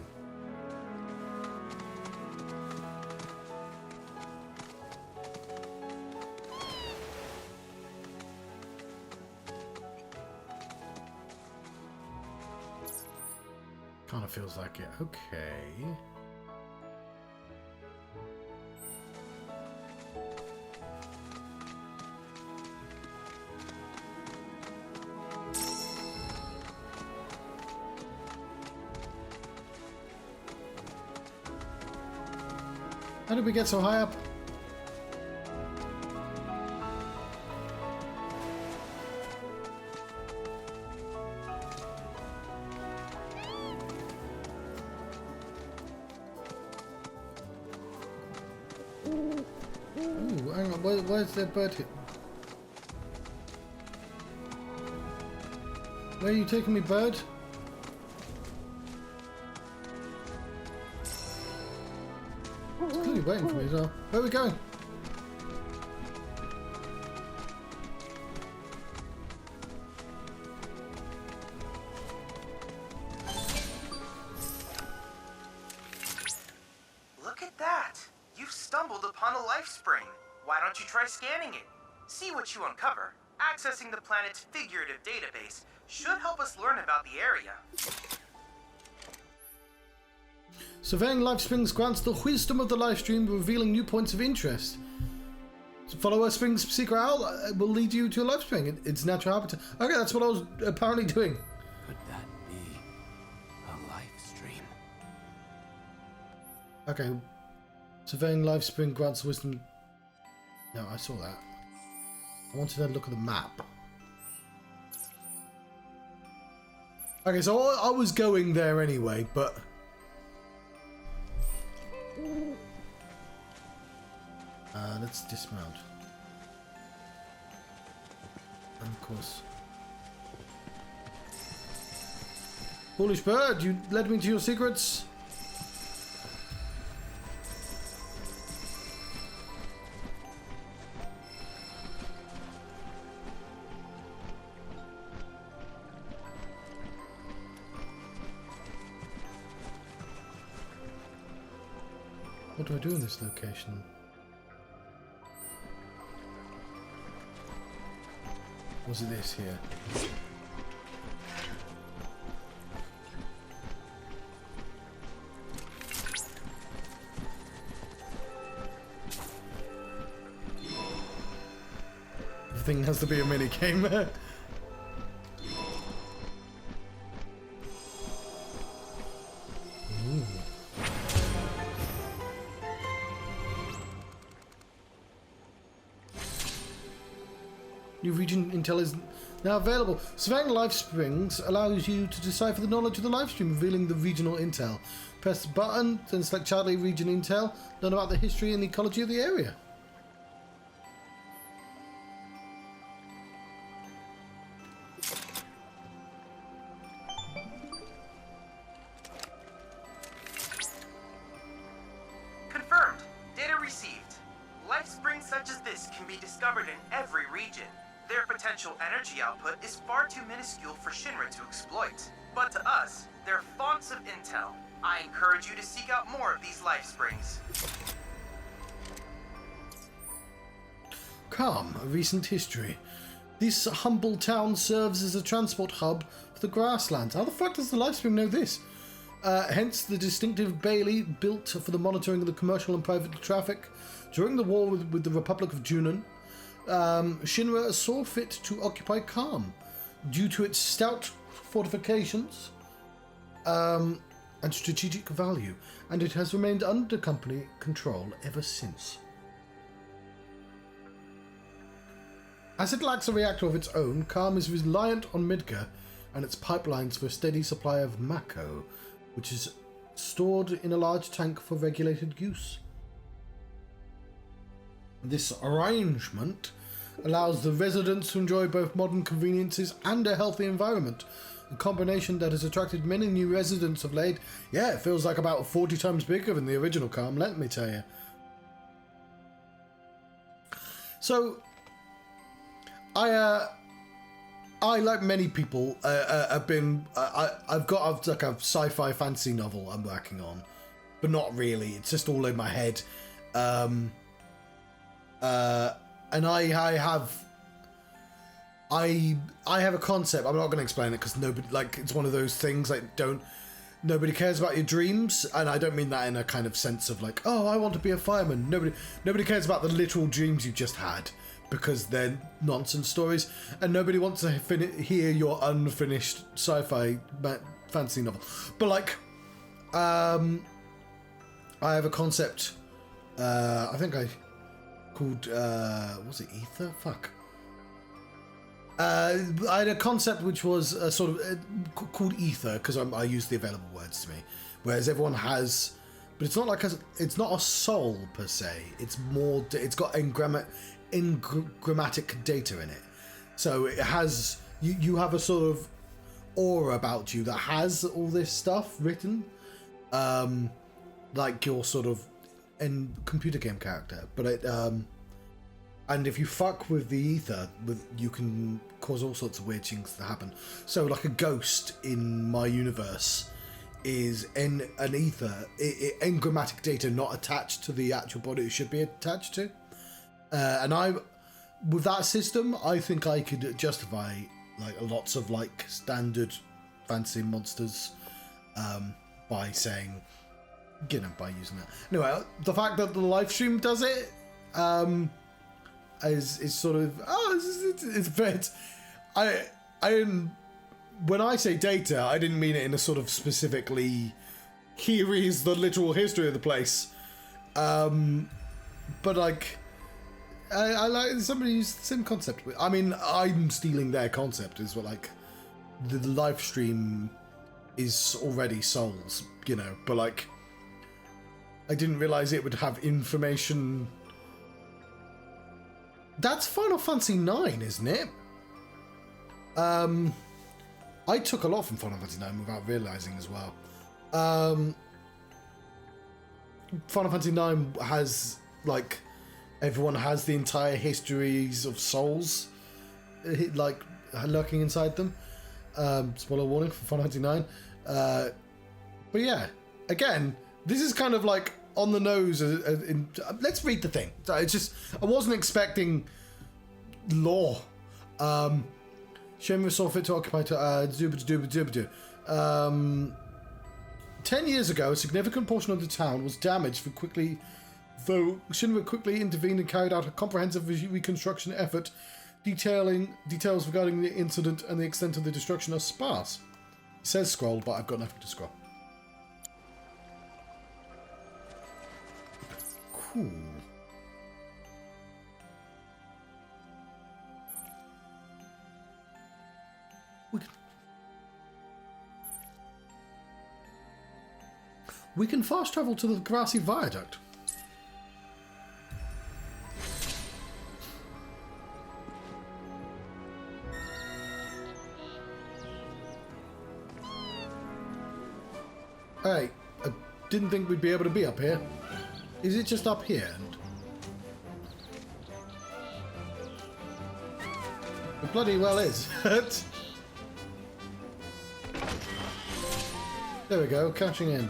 Kind of feels like it. Okay. How did we get so high up? Ooh, hang on, where's the bird hit? Where are you taking me, bird? It's clearly waiting for me as well. Where are we going? Look at that! You've stumbled upon a life spring. Why don't you try scanning it? See what you uncover. Accessing the planet's figurative database should help us learn about the area. Surveying life springs grants the wisdom of the live stream, revealing new points of interest. Follow a spring's secret out will lead you to a life spring. It's natural habitat. Okay, that's what I was apparently doing. Could that be a life stream? Okay. Surveying life spring grants wisdom. No, I saw that. I wanted to look at the map. Okay, so I was going there anyway, but... let's dismount. And of course... Foolish bird, you led me to your secrets. What do I do in this location? Was it this here? Everything has to be a mini game. New region intel is now available. Surveying life springs allows you to decipher the knowledge of the live stream, revealing the regional intel. Press the button, then select Chadley region intel, learn about the history and the ecology of the area. Confirmed. Data received. Life springs such as this can be discovered in every region. Their potential energy output is far too minuscule for Shinra to exploit. But to us, they're fonts of intel. I encourage you to seek out more of these life springs. Calm, a recent history. This humble town serves as a transport hub for the grasslands. How the fuck does the life spring know this? Hence the distinctive Bailey built for the monitoring of the commercial and private traffic. During the war with the Republic of Junon, Shinra saw fit to occupy Calm due to its stout fortifications and strategic value, and it has remained under company control ever since. As it lacks a reactor of its own, Calm is reliant on Midgar and its pipelines for a steady supply of Mako, which is stored in a large tank for regulated use. This arrangement allows the residents to enjoy both modern conveniences and a healthy environment, a combination that has attracted many new residents of late. Yeah, it feels like about 40 times bigger than the original Calm, let me tell you. So, I like many people have been. I've got like a sci-fi fantasy novel I'm working on, but not really. It's just all in my head. And I have a concept. I'm not going to explain it because nobody, like, it's one of those things like nobody cares about your dreams, and I don't mean that in a kind of sense of like, oh, I want to be a fireman. Nobody cares about the literal dreams you just had, because they're nonsense stories, and nobody wants to hear your unfinished sci-fi fantasy novel. But like, I have a concept. I think I called was it Ether? Fuck. I had a concept which was sort of called Ether because I use the available words to me, whereas everyone has. But it's not like it's not a soul per se. It's more. It's got engrammatic data in it, so it has. You have a sort of aura about you that has all this stuff written, like your sort of computer game character. But it and if you fuck with the ether, you can cause all sorts of weird things to happen. So like a ghost in my universe is an ether, engrammatic data not attached to the actual body it should be attached to. And with that system, I think I could justify like lots of like standard fantasy monsters by saying, by using that. Anyway, the fact that the live stream does it is sort of it's a bit. I didn't. When I say data, I didn't mean it in a sort of specifically. Here is the literal history of the place, but like. I like somebody used the same concept. I mean, I'm stealing their concept. Is what like the live stream is already souls, you know. But like, I didn't realize it would have information. That's Final Fantasy IX, isn't it? I took a lot from Final Fantasy IX without realizing as well. Final Fantasy IX has like. Everyone has the entire histories of souls, like lurking inside them. Spoiler warning for Final Fantasy IX. But yeah, again, this is kind of like on the nose. Let's read the thing. It's just I wasn't expecting lore. Shenmue saw fit to occupy 10 years ago, a significant portion of the town was damaged though Shinra quickly intervened and carried out a comprehensive reconstruction effort. Details regarding the incident and the extent of the destruction are sparse. It says scroll, but I've got nothing to scroll. Cool. We can fast travel to the grassy viaduct. Hey, I didn't think we'd be able to be up here. Is it just up here? It bloody well is. There we go, catching in.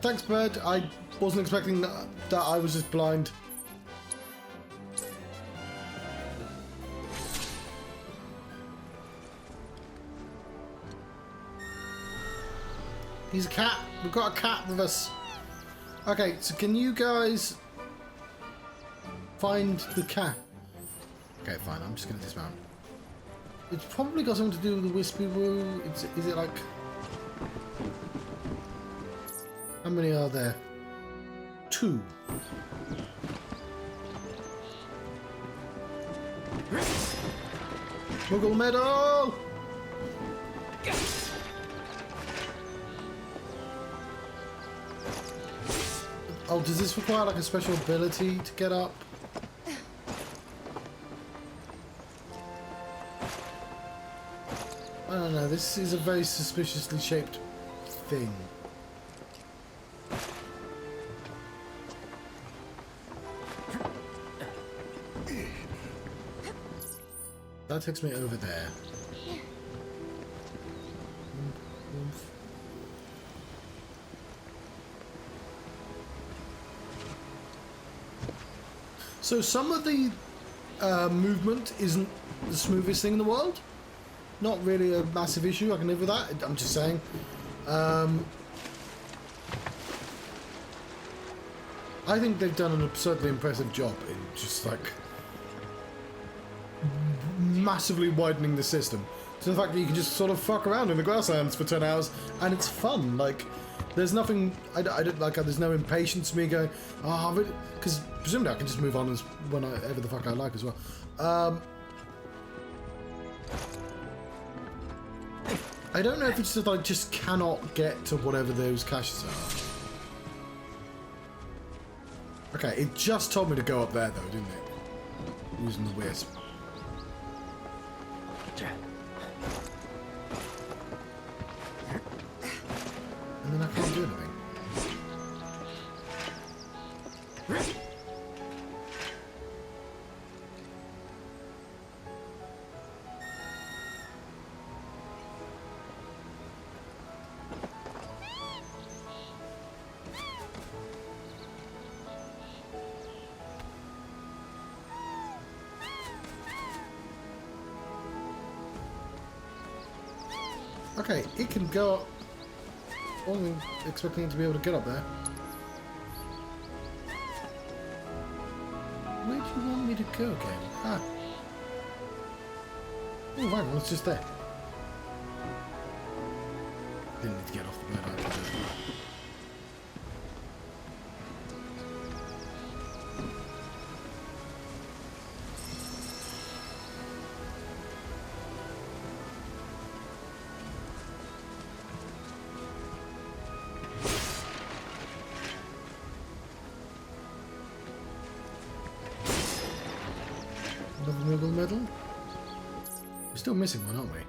Thanks, Bird. I wasn't expecting that. I was just blind. He's a cat. We've got a cat with us. Okay, so can you guys find the cat? Okay, fine. I'm just going to dismount. It's probably got something to do with the Wispy Woo. Is it like... How many are there? 2. Muggle Meadow! Oh, does this require like a special ability to get up? I don't know, this is a very suspiciously shaped thing. That takes me over there. So some of the movement isn't the smoothest thing in the world. Not really a massive issue. I can live with that. I'm just saying. I think they've done an absurdly impressive job in just like massively widening the system to the fact that you can just sort of fuck around in the grasslands for 10 hours and it's fun. Like, there's nothing. I don't like. There's no impatience to me going. Oh, because presumably I can just move on as whenever the fuck I like as well. I don't know if it's just I just cannot get to whatever those caches are. Okay, it just told me to go up there though, didn't it? Using the wisp. And then I can't do anything. Okay, it can go up. Only expecting it to be able to get up there. Where do you want me to go again? Ah. Oh, hang on, it's just there. Didn't need to get off the bird eye. Another Wiggle medal? We're still missing one, aren't we?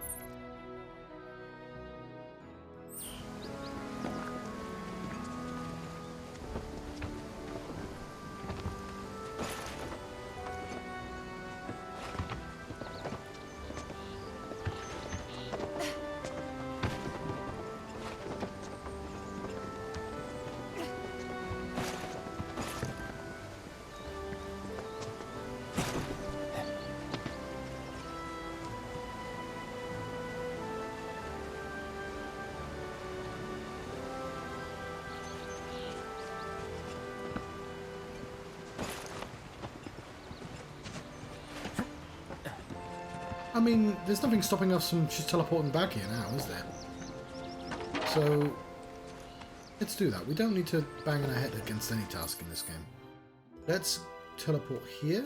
I mean, there's nothing stopping us from just teleporting back here now, is there? So, let's do that. We don't need to bang our head against any task in this game. Let's teleport here.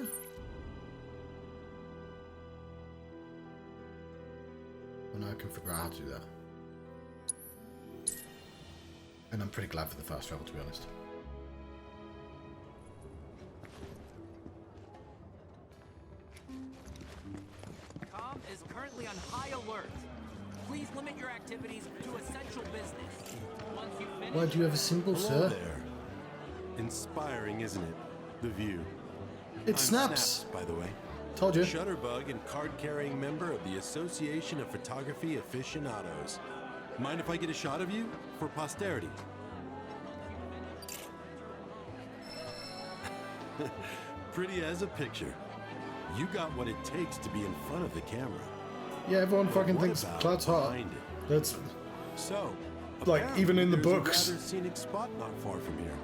And I can figure out how to do that. And I'm pretty glad for the fast travel, to be honest. Is currently on high alert. Please limit your activities to essential business. Once you finish, Why do you have a symbol, Hello sir? there. Inspiring, isn't it? The view. It I'm snaps. by the way. Told you. Shutterbug and card-carrying member of the Association of Photography Aficionados. Mind if I get a shot of you? For posterity. Pretty as a picture. You got what it takes to be in front of the camera. Yeah, everyone But fucking what thinks about Cloud's hot. behind it? That's So, like, even in the apparently books. there's a rather scenic spot not far from here.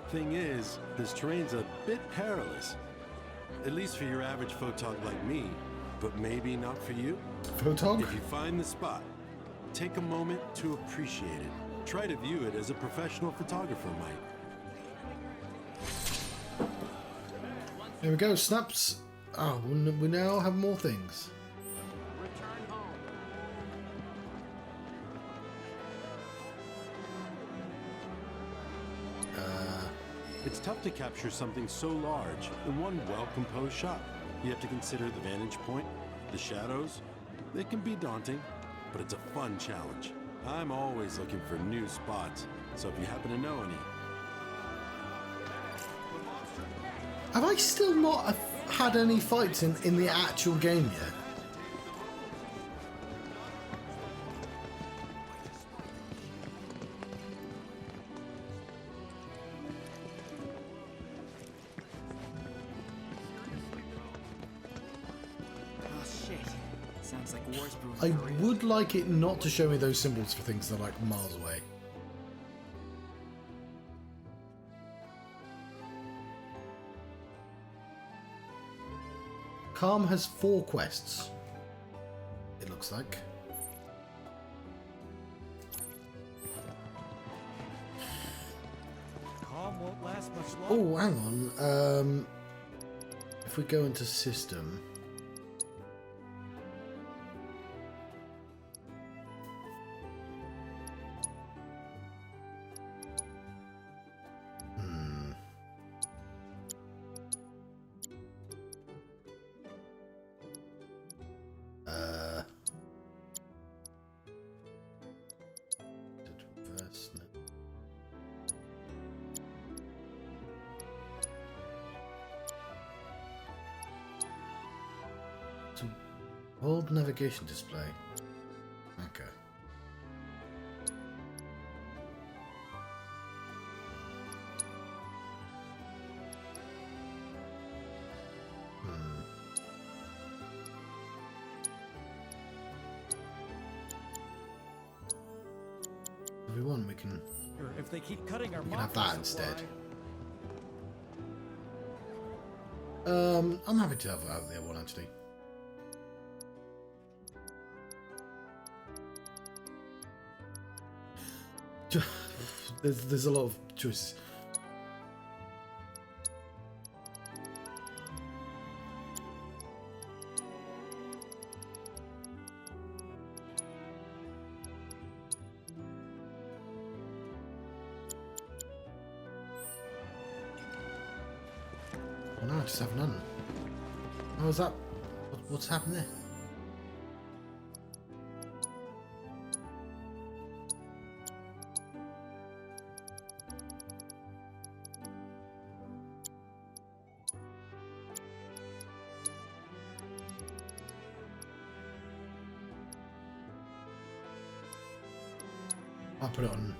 Thing is, this terrain's a bit perilous. At least for your average photog like me, but maybe not for you. photog. If you find the spot, take a moment to appreciate it. Try to view it as a professional photographer might. There we go, snaps. Oh, we now have more things. return home. It's tough to capture something so large in one well-composed shot. You have to consider the vantage point, the shadows. They can be daunting, but it's a fun challenge. I'm always looking for new spots, so if you happen to know any, Have I still not had any fights in the actual game yet? Oh shit. Sounds like war's brewing I for real. would like it not to show me those symbols for things that are like miles away. Calm has 4 quests. It looks like. Calm won't last much longer. Oh, hang on. If we go into system. Reverse, no. So, hold navigation display. Okay. If we want, we can If they keep cutting our have that instead. I'm happy to have out the other one actually. There's a lot of choices. Oh no, I just have none. How is that? What's happened there? I'll put it on.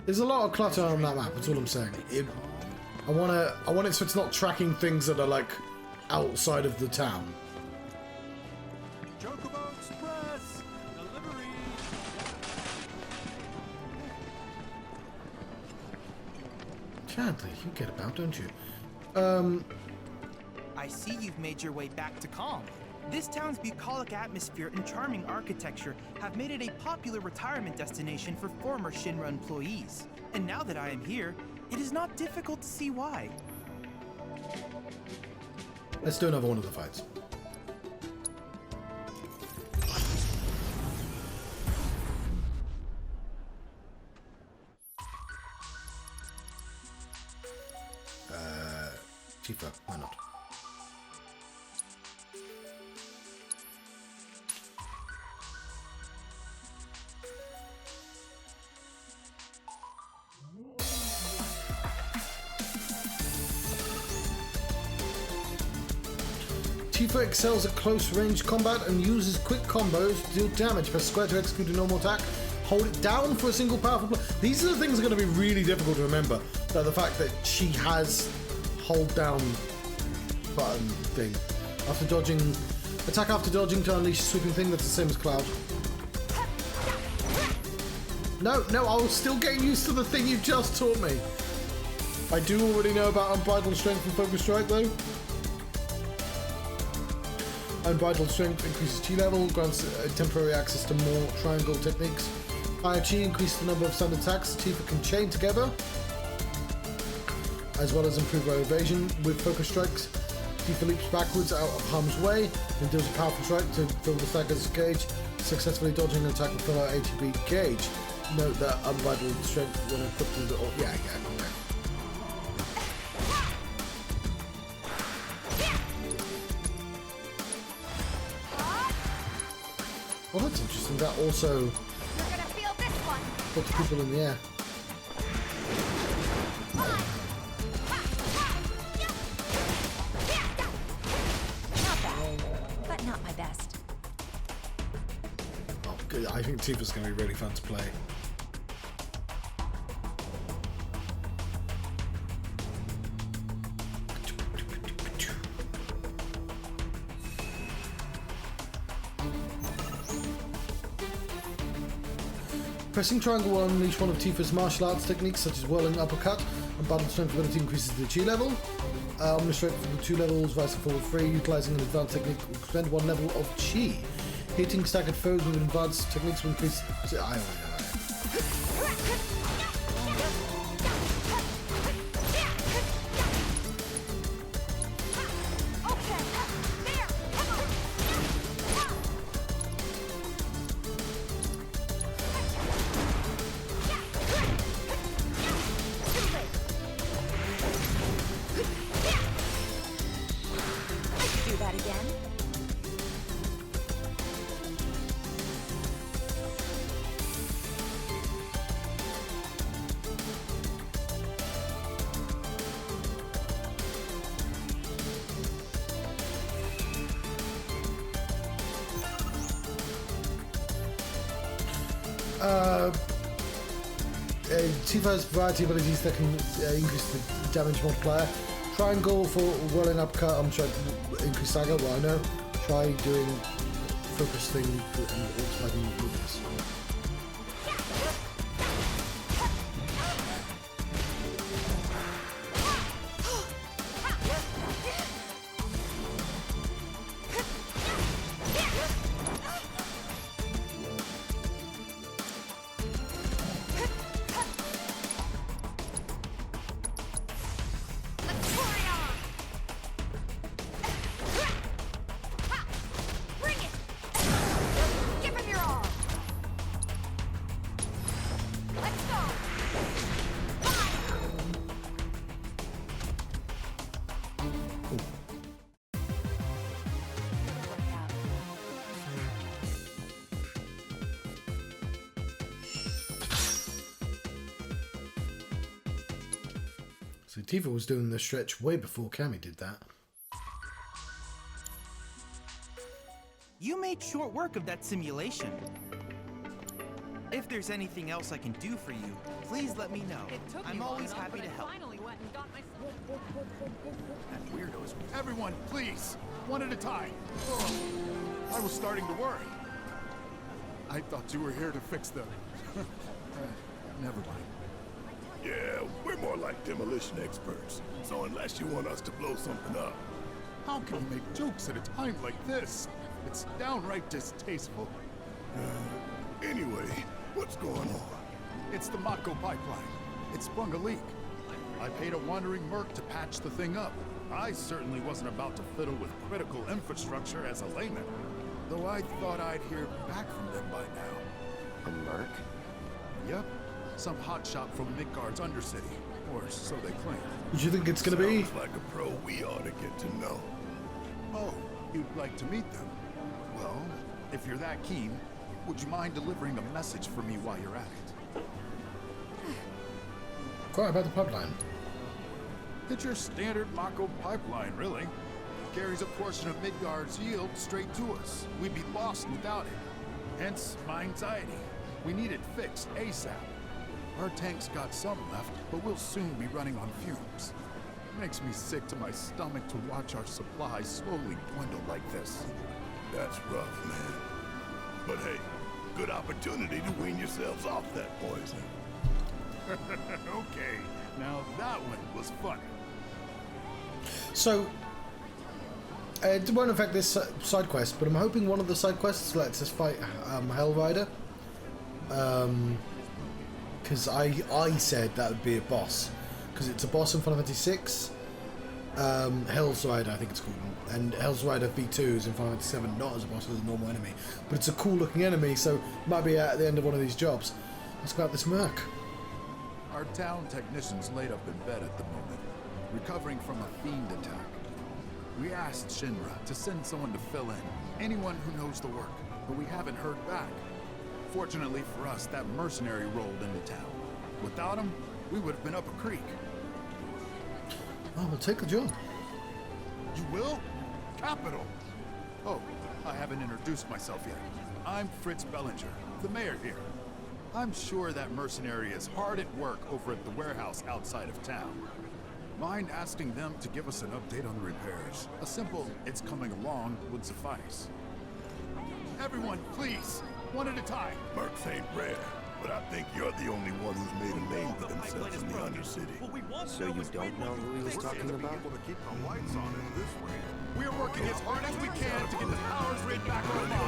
There's a lot of clutter on that map, that's all I'm saying. I want it so it's not tracking things that are like outside of the town. Chocobo Express! Delivery! Chadley, you get about, don't you? I see you've made your way back to Calm. This town's bucolic atmosphere and charming architecture have made it a popular retirement destination for former Shinra employees. And now that I am here, it is not difficult to see why. Let's do another one of the fights. Tifa, why not? Tifa excels at close range combat and uses quick combos to deal damage. Press square to execute a normal attack. Hold it down for a single powerful blow. These are the things that are going to be really difficult to remember. So the fact that she has hold down button thing. After dodging, attack after dodging to unleash a sweeping thing. That's the same as Cloud. No, I was still getting used to the thing you just taught me. I do already know about Unbridled Strength and Focus Strike though. Unbridled Strength increases chi level, grants temporary access to more triangle techniques. Higher chi increases the number of standard attacks Tifa can chain together, as well as improve her evasion. With Focus Strikes, Tifa leaps backwards out of harm's way and deals a powerful strike to fill the stagger's gauge, successfully dodging an attack will fill her ATB gauge. Note that Unbridled Strength when equipped with the... Oh, yeah. Well, that's interesting. That also You're gonna feel this one. puts people in the air. Not bad, but not my best. Oh, good. I think Tifa's going to be really fun to play. Pressing triangle will unleash one of Tifa's martial arts techniques such as whirling uppercut, and battle strength ability increases the chi level. Omni strength for 2 levels, vice forward 3, utilizing an advanced technique will expend 1 level of chi. Hitting staggered foes with advanced techniques will increase... I don't know. Do that again. Tifa has variety of abilities that can increase the damage multiplier. Triangle for whirling uppercut, I'm trying to increase stagger, well I know. Try doing focus thing and ultimately movements. So Tifa was doing the stretch way before Cammy did that. You made short work of that simulation. If there's anything else I can do for you, please let me know. I'm always happy to help. That weirdo's. Everyone, please, one at a time. Oh, I was starting to worry. I thought you were here to fix the... never mind. Yeah, we're more like demolition experts. So unless you want us to blow something up... How can you make jokes at a time like this? It's downright distasteful. Anyway, what's going on? It's the Mako pipeline. It sprung a leak. I paid a wandering merc to patch the thing up. I certainly wasn't about to fiddle with critical infrastructure as a layman. Though I thought I'd hear back from them by now. A merc? Yep. Some hotshot from Midgard's Undercity. Or so they claim. What do you think it's gonna be? Sounds like a pro we ought to get to know. Oh, you'd like to meet them? Well, if you're that keen, would you mind delivering a message for me while you're at it? Quite about the pipeline. It's your standard Mako pipeline, really. Carries a portion of Midgard's yield straight to us. We'd be lost without it. Hence my anxiety. We need it fixed ASAP. Our tank's got some left, but we'll soon be running on fumes. Makes me sick to my stomach to watch our supplies slowly dwindle like this. That's rough, man. But hey, good opportunity to wean yourselves off that poison. Okay, now that one was funny. So, it won't affect this side quest, but I'm hoping one of the side quests lets us fight Hellrider. Because I said that would be a boss. Because it's a boss in Final Fantasy VI. Hell's Rider, I think it's called. And Hell's Rider V2 is in Final Fantasy VII, not as a boss, as a normal enemy. But it's a cool looking enemy, so might be at the end of one of these jobs. Let's go out this merc. Our town technician's laid up in bed at the moment, recovering from a fiend attack. We asked Shinra to send someone to fill in, anyone who knows the work, but we haven't heard back. Fortunately for us, that mercenary rolled into town. Without him, we would have been up a creek. Oh, we'll take the job. You will? Capital! Oh, I haven't introduced myself yet. I'm Fritz Bellinger, the mayor here. I'm sure that mercenary is hard at work over at the warehouse outside of town. Mind asking them to give us an update on the repairs? A simple, it's coming along, would suffice. Everyone, please, one at a time. Mercs ain't rare, but I think you're the only one who's made a name for themselves in the Undercity. So you don't know who he was talking about? We are working as hard as we can to get the power grid back online.